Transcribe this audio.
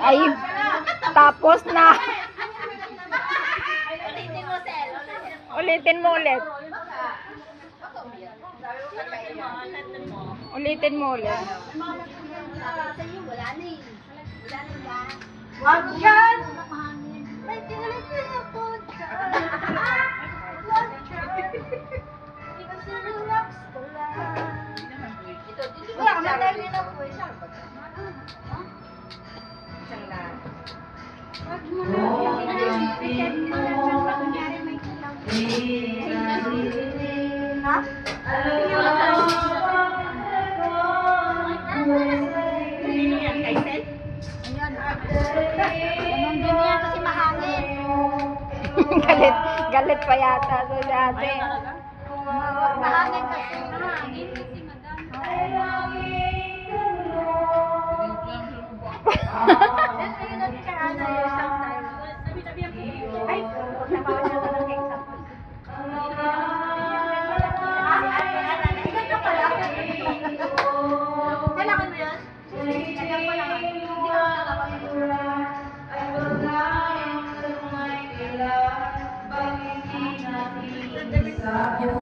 Ay, tapos na. Ulitin mo ulit. Ulitin mo ulit. Wag yan! May tinulit na ako dyan. Relax ko lang. Wala ka matay na po. Isang lang. Wag mo na. Weekend mo lang lang pag nangyari may kulang. Ha? Hindi yan kay Seth? Ganun din yan kasi mahangin. Galit pa yata so dati. Mahangin kasi. Mahangin kasi madam. Ayun ang